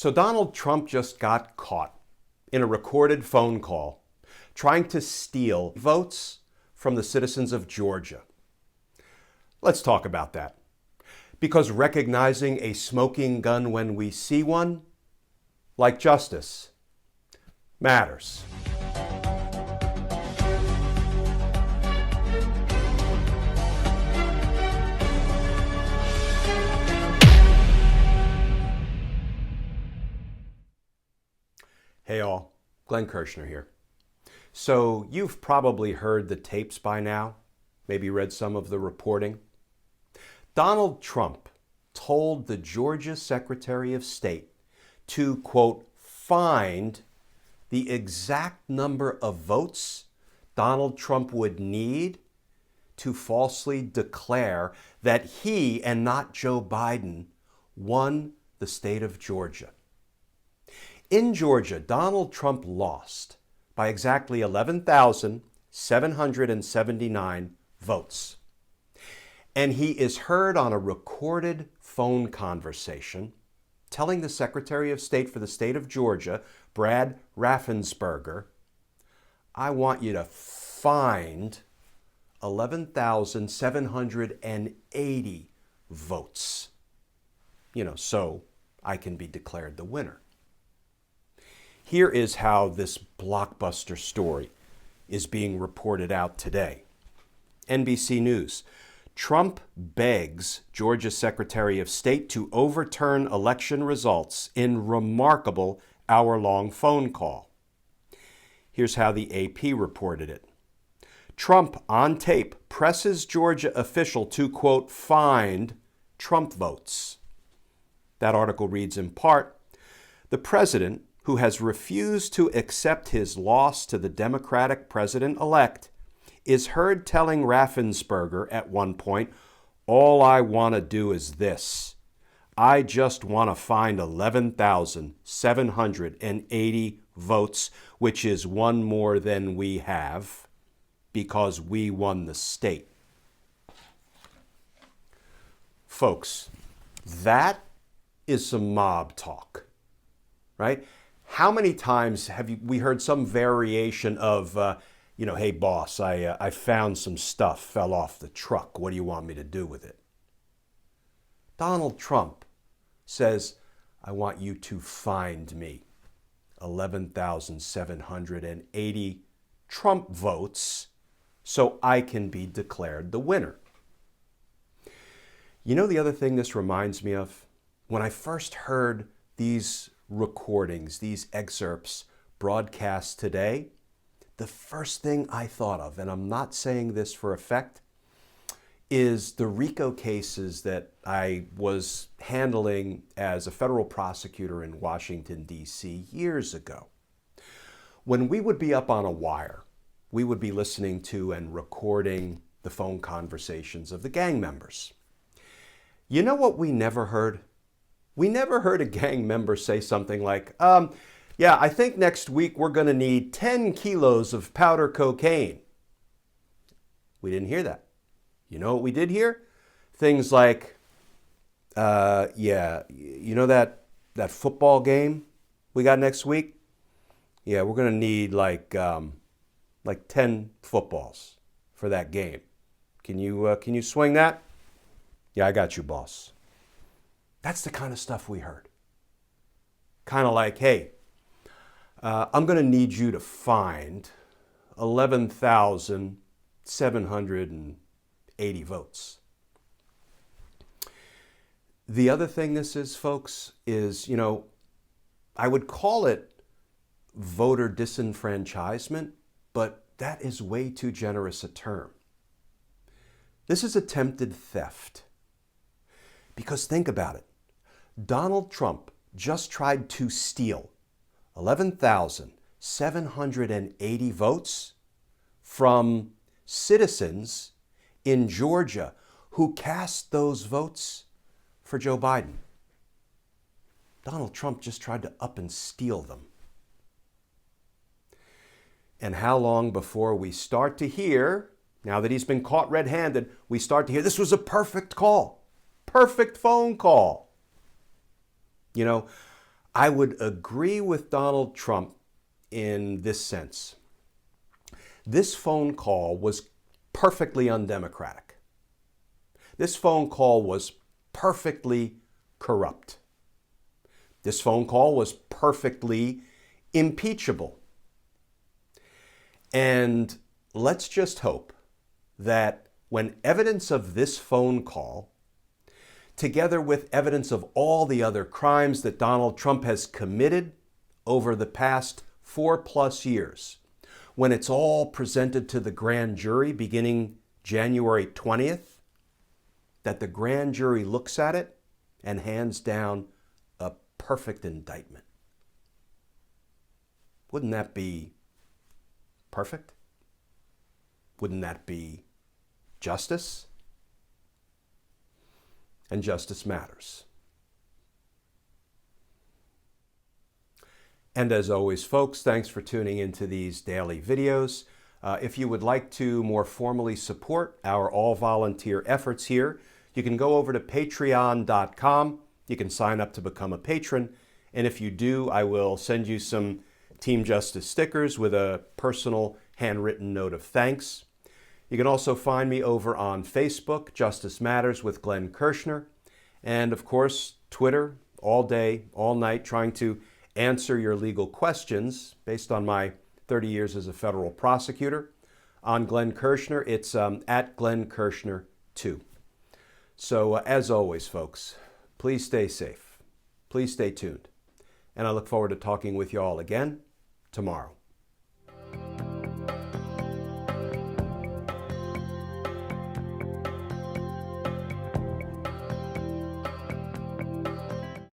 So Donald Trump just got caught in a recorded phone call trying to steal votes from the citizens of Georgia. Let's talk about that. Because recognizing a smoking gun when we see one, like justice, matters. Hey all, Glenn Kirshner here. So you've probably heard the tapes by now, maybe read some of the reporting. Donald Trump told the Georgia Secretary of State to, quote, find the exact number of votes Donald Trump would need to falsely declare that he and not Joe Biden won the state of Georgia. In Georgia, Donald Trump lost by exactly 11,779 votes. And he is heard on a recorded phone conversation telling the Secretary of State for the state of Georgia, Brad Raffensperger, I want you to find 11,780 votes, so I can be declared the winner. Here is how this blockbuster story is being reported out today. NBC News. Trump begs Georgia Secretary of State to overturn election results in remarkable hour-long phone call. Here's how the AP reported it. Trump, on tape, presses Georgia official to, quote, find Trump votes. That article reads in part, the president, who has refused to accept his loss to the Democratic president-elect, is heard telling Raffensperger at one point, all I want to do is this. I just want to find 11,780 votes, which is one more than we have, because we won the state. Folks, that is some mob talk, right? How many times have we heard some variation of, hey, boss, I found some stuff, fell off the truck. What do you want me to do with it? Donald Trump says, I want you to find me 11,780 Trump votes so I can be declared the winner. You know the other thing this reminds me of? When I first heard these recordings, these excerpts broadcast today, the first thing I thought of, and I'm not saying this for effect, is the RICO cases that I was handling as a federal prosecutor in Washington, D.C. years ago. When we would be up on a wire, we would be listening to and recording the phone conversations of the gang members. You know what we never heard? We never heard a gang member say something like, yeah, I think next week we're going to need 10 kilos of powder cocaine. We didn't hear that. You know what we did hear? Things like, yeah, you know that football game we got next week? Yeah, we're going to need like 10 footballs for that game. Can you swing that? Yeah, I got you, boss. That's the kind of stuff we heard. Kind of like, hey, I'm going to need you to find 11,780 votes. The other thing this is, folks, is, I would call it voter disenfranchisement, but that is way too generous a term. This is attempted theft. Because think about it. Donald Trump just tried to steal 11,780 votes from citizens in Georgia who cast those votes for Joe Biden. Donald Trump just tried to up and steal them. And how long before we start to hear, now that he's been caught red-handed, we start to hear this was a perfect call, perfect phone call. I would agree with Donald Trump in this sense. This phone call was perfectly undemocratic. This phone call was perfectly corrupt. This phone call was perfectly impeachable. And let's just hope that when evidence of this phone call, together with evidence of all the other crimes that Donald Trump has committed over the past 4+ years, when it's all presented to the grand jury beginning January 20th, that the grand jury looks at it and hands down a perfect indictment. Wouldn't that be perfect? Wouldn't that be justice? And justice matters. And as always, folks, thanks for tuning into these daily videos. If you would like to more formally support our all-volunteer efforts here, you can go over to patreon.com. You can sign up to become a patron. And if you do, I will send you some Team Justice stickers with a personal handwritten note of thanks. You can also find me over on Facebook, Justice Matters with Glenn Kirshner. And of course, Twitter, all day, all night, trying to answer your legal questions based on my 30 years as a federal prosecutor. On Glenn Kirshner, it's at Glenn Kirshner 2. So as always, folks, please stay safe. Please stay tuned. And I look forward to talking with you all again tomorrow.